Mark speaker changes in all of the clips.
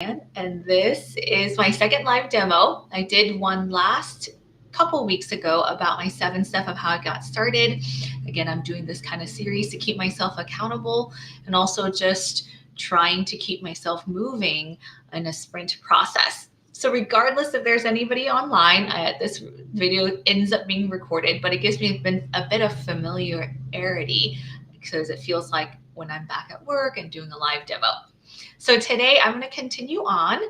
Speaker 1: And this is my second live demo. I did one last couple weeks ago about my 7 step of how I got started. Again, I'm doing this kind of series to keep myself accountable and also just trying to keep myself moving in a sprint process. So regardless if there's anybody online, this video ends up being recorded, but it gives me a bit of familiarity because it feels like when I'm back at work and doing a live demo. So today I'm going to continue on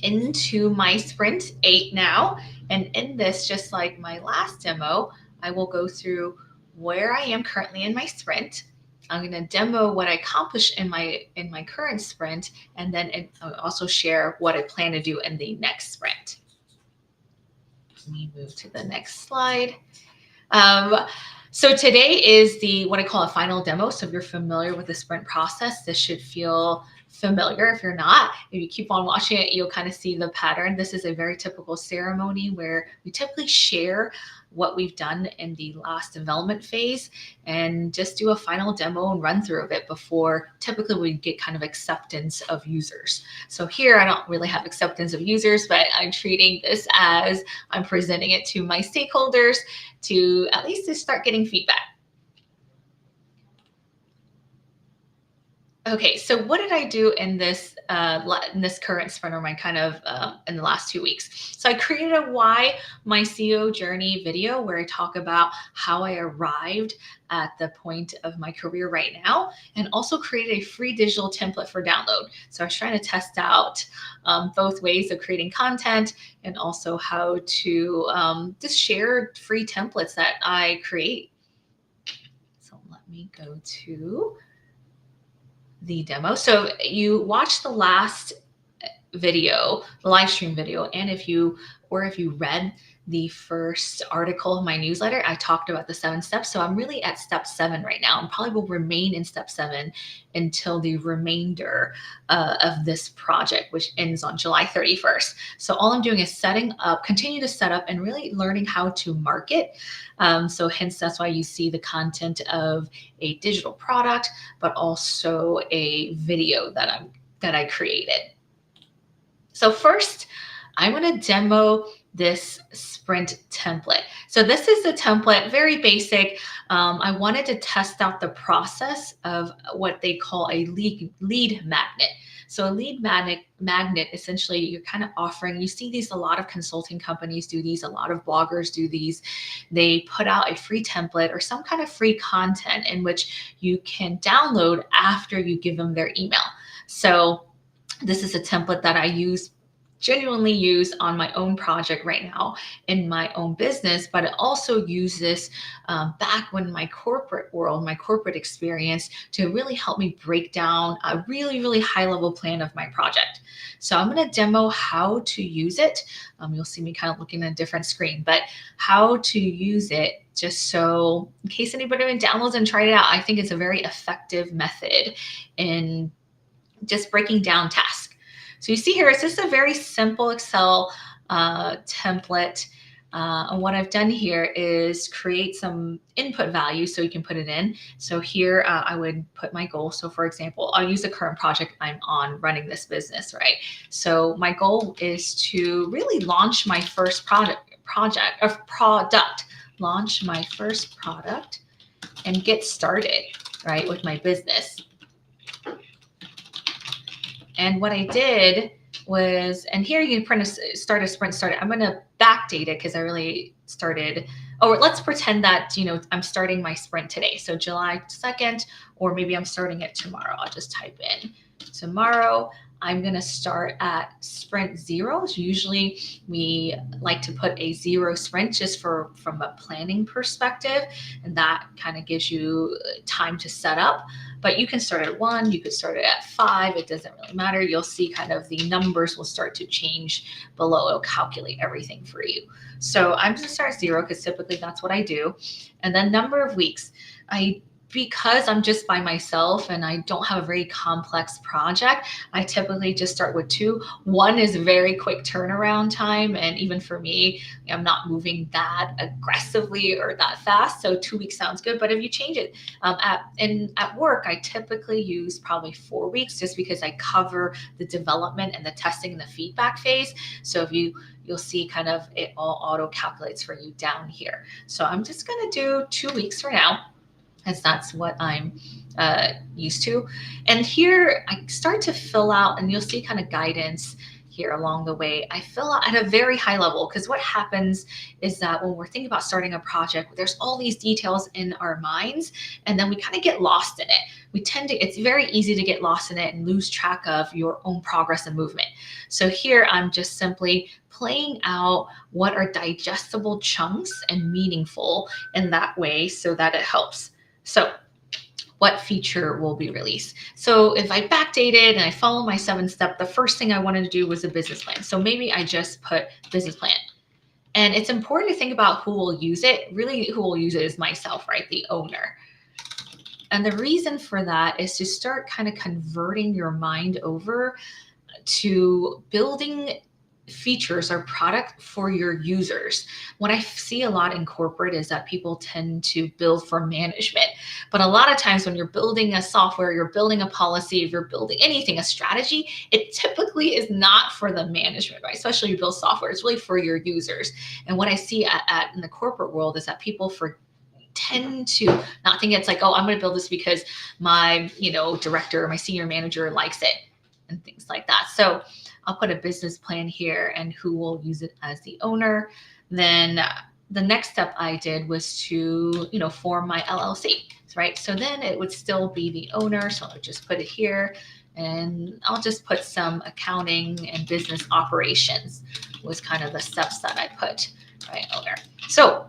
Speaker 1: into my sprint 8 now. And in this, just like my last demo, I will go through where I am currently in my sprint. I'm going to demo what I accomplished in my current sprint, and then I'll also share what I plan to do in the next sprint. Let me move to the next slide. So today is what I call a final demo. So if you're familiar with the sprint process, this should feel familiar. If you're not, if you keep on watching it, you'll kind of see the pattern. This is a very typical ceremony where we typically share what we've done in the last development phase and just do a final demo and run through of it before typically we get kind of acceptance of users. So here I don't really have acceptance of users, but I'm treating this as I'm presenting it to my stakeholders to at least just start getting feedback. Okay, so what did I do in this current sprint, or my kind of in the last 2 weeks? So I created a Why My CEO Journey video where I talk about how I arrived at the point of my career right now, and also created a free digital template for download. So I was trying to test out both ways of creating content and also how to just share free templates that I create. So let me go to the demo. So you watched the last video, the live stream video, and if you read the first article of my newsletter, I talked about the 7 steps. So I'm really at step 7 right now, and probably will remain in step 7 until the remainder of this project, which ends on July 31st. So all I'm doing is continue to set up and really learning how to market. So hence that's why you see the content of a digital product, but also a video that I created. So first, I'm going to demo this sprint template. So this is the template, very basic. I wanted to test out the process of what they call a lead magnet. So a lead magnet, essentially, you're kind of offering, you see these, a lot of consulting companies do these, a lot of bloggers do these. They put out a free template or some kind of free content in which you can download after you give them their email. So this is a template that I genuinely use on my own project right now in my own business, but I also use this back when my corporate world, my corporate experience, to really help me break down a really, really high level plan of my project. So I'm going to demo how to use it. You'll see me kind of looking at a different screen, but how to use it, just so in case anybody downloads and tried it out, I think it's a very effective method in just breaking down tasks. So you see here, it's just a very simple Excel template. And what I've done here is create some input value so you can put it in. So here I would put my goal. So for example, I'll use the current project I'm on running this business, right? So my goal is to really launch my first launch my first product and get started, right, with my business. And what I did was, and here you can start a sprint started. I'm going to backdate it because I really started, let's pretend that, I'm starting my sprint today. So July 2nd, or maybe I'm starting it tomorrow. I'll just type in tomorrow. I'm going to start at sprint 0. So usually we like to put a 0 sprint just from a planning perspective, and that kind of gives you time to set up. But you can start at 1, you could start it at 5. It doesn't really matter. You'll see kind of the numbers will start to change below. It'll calculate everything for you. So I'm going to start at 0 because typically that's what I do. And then number of weeks. because I'm just by myself and I don't have a very complex project, I typically just start with two. One is very quick turnaround time. And even for me, I'm not moving that aggressively or that fast. So 2 weeks sounds good. But if you change it at work, I typically use probably 4 weeks just because I cover the development and the testing and the feedback phase. So if you'll see kind of it all auto calculates for you down here. So I'm just going to do 2 weeks for now, as that's what I'm used to. And here I start to fill out, and you'll see kind of guidance here along the way. I fill out at a very high level because what happens is that when we're thinking about starting a project, there's all these details in our minds, and then we kind of get lost in it. It's very easy to get lost in it and lose track of your own progress and movement. So here I'm just simply playing out what are digestible chunks and meaningful in that way so that it helps. So what feature will be released? So if I backdated and I follow my 7-step, the first thing I wanted to do was a business plan. So maybe I just put business plan. And it's important to think about who will use it. Really, who will use it is myself, right? The owner. And the reason for that is to start kind of converting your mind over to building features or product for your users. What I see a lot in corporate is that people tend to build for management. But a lot of times when you're building a software, you're building a policy, if you're building anything, a strategy, it typically is not for the management, right? Especially you build software, it's really for your users. And what I see in the corporate world is that people tend to not think it's like, oh, I'm going to build this because my, director or my senior manager likes it and things like that. So I'll put a business plan here and who will use it as the owner. Then the next step I did was to, form my LLC, right? So then it would still be the owner. So I'll just put it here and I'll just put some accounting and business operations was kind of the steps that I put, right? Owner. So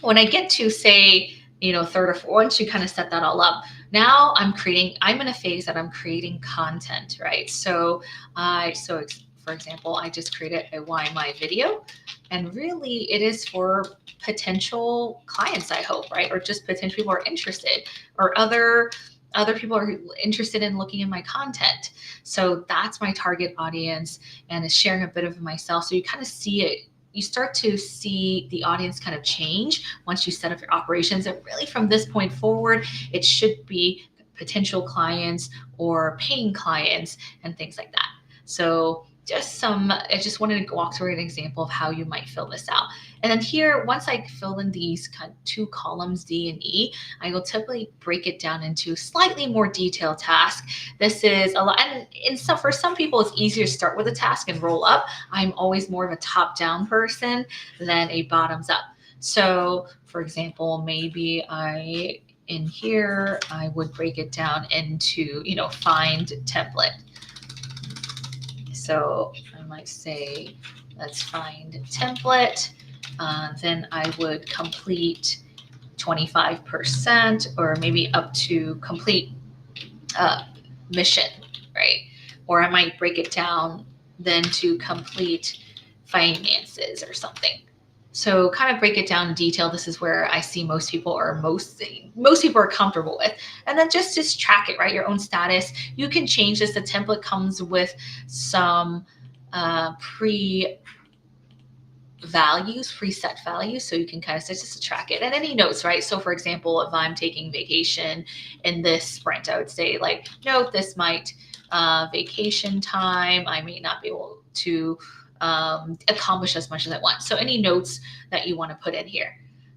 Speaker 1: when I get to say, third or fourth, once you kind of set that all up, now I'm in a phase that I'm creating content, right? So for example, I just created a Why My video, and really it is for potential clients, I hope, right? Or just potential people who are interested, or other people are interested in looking at my content. So that's my target audience, and it's sharing a bit of myself. So you kind of see it. You start to see the audience kind of change once you set up your operations. And really from this point forward, it should be potential clients or paying clients and things like that. So I just wanted to walk through an example of how you might fill this out. And then here, once I fill in these kind of 2 columns, D and E, I will typically break it down into slightly more detailed tasks. This is a lot, and for some people, it's easier to start with a task and roll up. I'm always more of a top-down person than a bottoms-up. So, for example, maybe in here, I would break it down into, find template. So I might say, let's find template. Then I would complete 25% or maybe up to complete mission, right? Or I might break it down then to complete finances or something. So kind of break it down in detail. This is where I see most people are comfortable with. And then just track it, right? Your own status. You can change this. The template comes with some preset values. So you can kind of just track it. And any notes, right? So for example, if I'm taking vacation in this sprint, I would say like, note this might vacation time. I may not be able to accomplish as much as I want. So any notes that you want to put in here.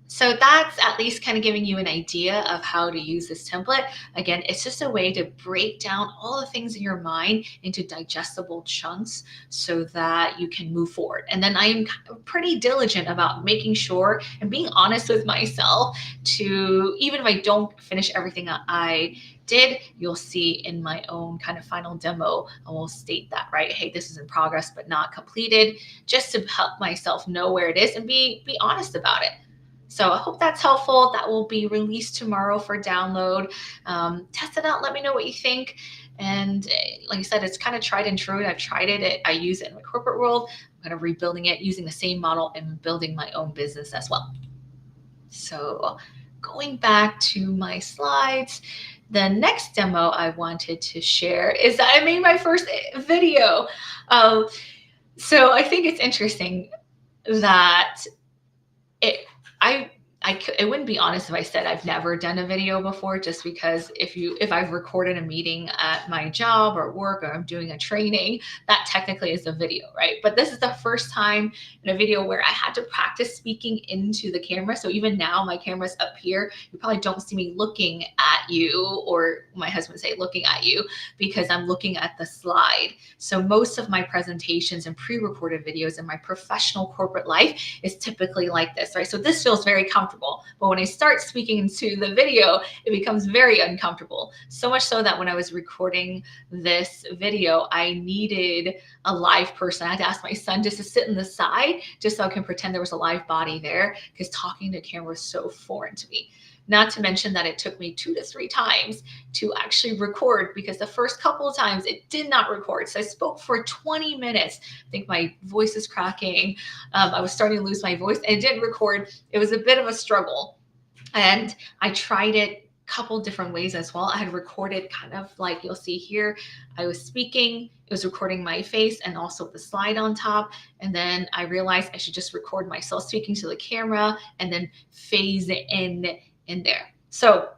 Speaker 1: So that's at least kind of giving you an idea of how to use this template. Again, it's just a way to break down all the things in your mind into digestible chunks so that you can move forward. And then I am pretty diligent about making sure and being honest with myself to, even if I don't finish everything I did, you'll see in my own kind of final demo, I will state that, right? Hey, this is in progress, but not completed, just to help myself know where it is and be honest about it. So I hope that's helpful. That will be released tomorrow for download. Test it out. Let me know what you think. And like I said, it's kind of tried and true. I've tried it. I use it in my corporate world. I'm kind of rebuilding it using the same model and building my own business as well. So going back to my slides, the next demo I wanted to share is that I made my first video. Um, so I think it's interesting that it I it wouldn't be honest if I said I've never done a video before, just because if I've recorded a meeting at my job or work, or I'm doing a training, that technically is a video, right? But this is the first time in a video where I had to practice speaking into the camera. So even now my camera's up here. You probably don't see me looking at you, or my husband would say looking at you, because I'm looking at the slide. So most of my presentations and pre-recorded videos in my professional corporate life is typically like this, right? So this feels very comfortable. But when I start speaking into the video, it becomes very uncomfortable. So much so that when I was recording this video, I needed a live person. I had to ask my son just to sit in the side, just so I can pretend there was a live body there, because talking to camera is so foreign to me. Not to mention that it took me 2 to 3 times to actually record, because the first couple of times it did not record. So I spoke for 20 minutes. I think my voice is cracking. I was starting to lose my voice, and it didn't record. It was a bit of a struggle. And I tried it a couple different ways as well. I had recorded kind of like you'll see here. I was speaking, it was recording my face and also the slide on top. And then I realized I should just record myself speaking to the camera and then phase it in there. So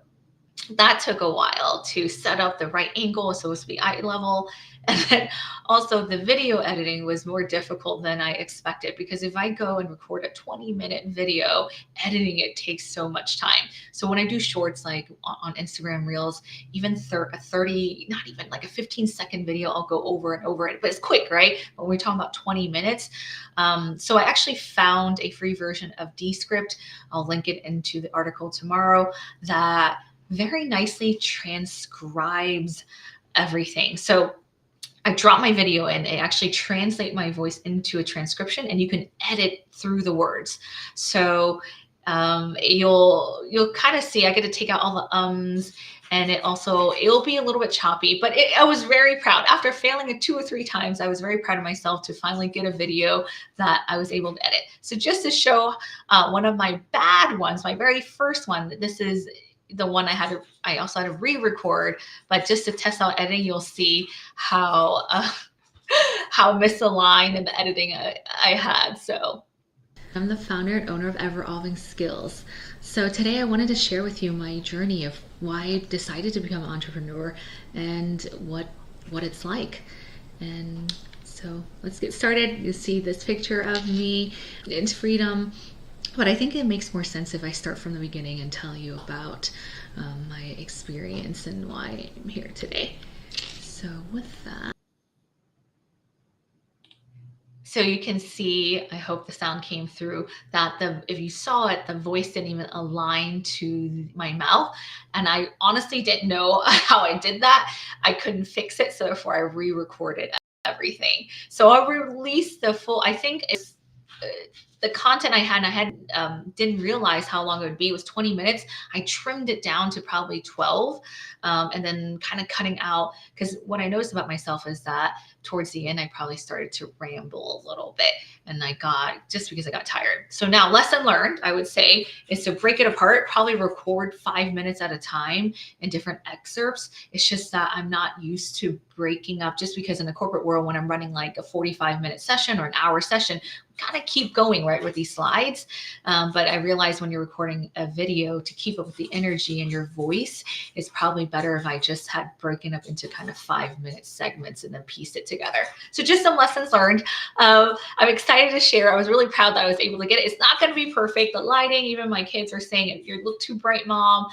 Speaker 1: that took a while to set up the right angle, so it was to be eye level. And then also the video editing was more difficult than I expected, because if I go and record a 20-minute video, editing it takes so much time. So when I do shorts like on Instagram Reels, even a 30, not even like a 15-second video, I'll go over and over it, but it's quick, right? When we're talking about 20 minutes. So I actually found a free version of Descript. I'll link it into the article tomorrow, that very nicely transcribes everything. So I drop my video in, it actually translate my voice into a transcription, and you can edit through the words. So you'll kind of see I get to take out all the ums, and it'll be a little bit choppy, but I was very proud. After failing it 2 or 3 times, I was very proud of myself to finally get a video that I was able to edit. So just to show one of my bad ones, my very first one, this is the one I also had to re-record, but just to test out editing, you'll see how misaligned in the editing I had. So I'm the founder and owner of Everolving Skills. So today I wanted to share with you my journey of why I decided to become an entrepreneur and what it's like. And so let's get started. You see this picture of me in freedom. But I think it makes more sense if I start from the beginning and tell you about my experience and why I'm here today. So with that, so you can see, I hope the sound came through, that if you saw it, the voice didn't even align to my mouth. And I honestly didn't know how I did that. I couldn't fix it, so therefore I re-recorded everything. So I released the full, I think it's the content I had didn't realize how long it would be. It was 20 minutes. I trimmed it down to probably 12, and then kind of cutting out, because what I noticed about myself is that towards the end, I probably started to ramble a little bit, and just because I got tired. So now, lesson learned, I would say, is to break it apart, probably record 5 minutes at a time in different excerpts. It's just that I'm not used to breaking up, just because in the corporate world, when I'm running like a 45-minute session or an hour session, kind of keep going right with these slides. But I realized when you're recording a video, to keep up with the energy in your voice, it's probably better if I just had broken up into kind of 5-minute segments and then pieced it together. So just some lessons learned. I'm excited to share. I was really proud that I was able to get it. It's not going to be perfect. The lighting, even my kids are saying, you look too bright, Mom.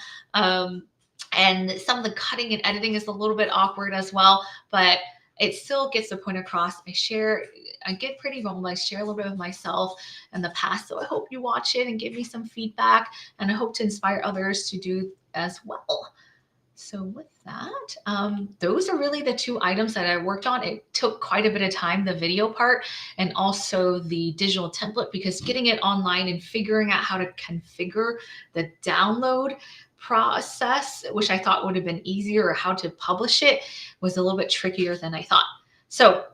Speaker 1: And some of the cutting and editing is a little bit awkward as well, but it still gets the point across. I get pretty vulnerable. I share a little bit of myself in the past. So I hope you watch it and give me some feedback, and I hope to inspire others to do as well. So with that, those are really the 2 items that I worked on. It took quite a bit of time, the video part and also the digital template, because getting it online and figuring out how to configure the download process, which I thought would have been easier, or how to publish it, was a little bit trickier than I thought. So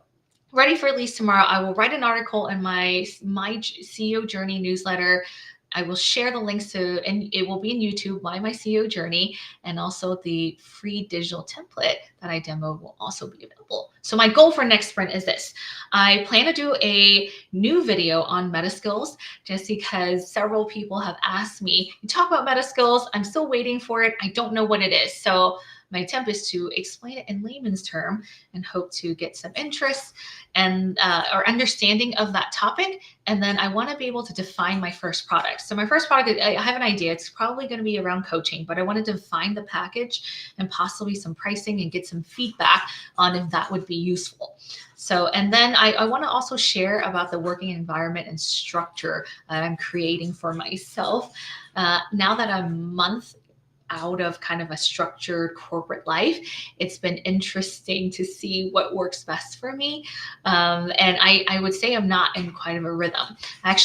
Speaker 1: ready for release tomorrow. I will write an article in my CEO Journey newsletter I will share the links to, and it will be in YouTube, my CEO journey, and also the free digital template that I demoed will also be available. So my goal for next sprint is this. I plan to do a new video on meta skills just because several people have asked me, you talk about meta skills, I'm still waiting for it. I don't know what it is. So my attempt is to explain it in layman's term and hope to get some interest and or understanding of that topic. And then I want to be able to define my first product. So my first product, I have an idea. It's probably going to be around coaching, but I want to define the package and possibly some pricing and get some feedback on if that would be useful. So, and then I want to also share about the working environment and structure that I'm creating for myself. Now that I'm a month out of kind of a structured corporate life, it's been interesting to see what works best for me. And I would say I'm not in quite of a rhythm. I'm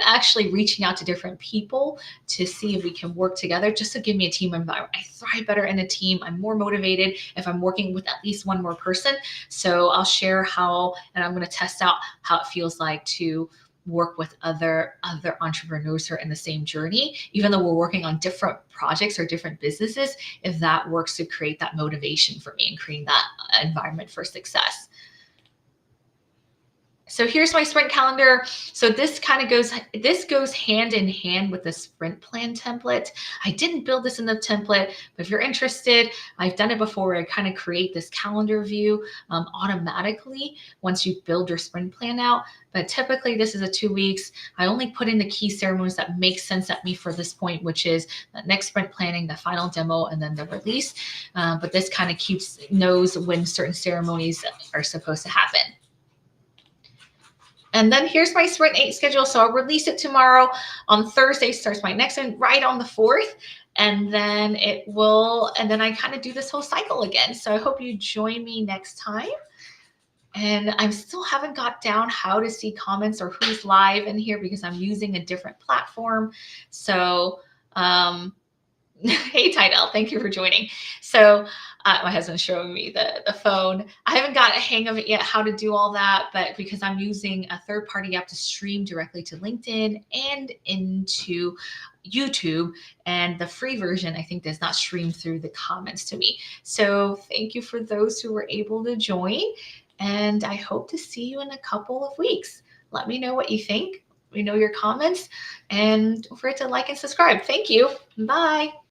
Speaker 1: actually reaching out to different people to see if we can work together just to give me a team environment. I thrive better in a team. I'm more motivated if I'm working with at least one more person. So I'll share how, and I'm going to test out how it feels like to work with other entrepreneurs who are in the same journey, even though we're working on different projects or different businesses, if that works to create that motivation for me and creating that environment for success. So here's my sprint calendar. So this goes hand in hand with the sprint plan template. I didn't build this in the template, but if you're interested, I've done it before. I kind of create this calendar view automatically once you build your sprint plan out. But typically this is a 2 weeks. I only put in the key ceremonies that make sense at me for this point, which is the next sprint planning, the final demo, and then the release. But this kind of knows when certain ceremonies are supposed to happen. And then here's my sprint 8 schedule. So I'll release it tomorrow. On Thursday starts my next one right on the 4th. And then I kind of do this whole cycle again. So I hope you join me next time. And I still haven't got down how to see comments or who's live in here because I'm using a different platform. So, hey, Tidal, thank you for joining. So my husband's showing me the phone. I haven't got a hang of it yet, how to do all that, but because I'm using a third-party app to stream directly to LinkedIn and into YouTube, and the free version, I think, does not stream through the comments to me. So thank you for those who were able to join, and I hope to see you in a couple of weeks. Let me know what you think. Let me know your comments, and don't forget to like and subscribe. Thank you. Bye.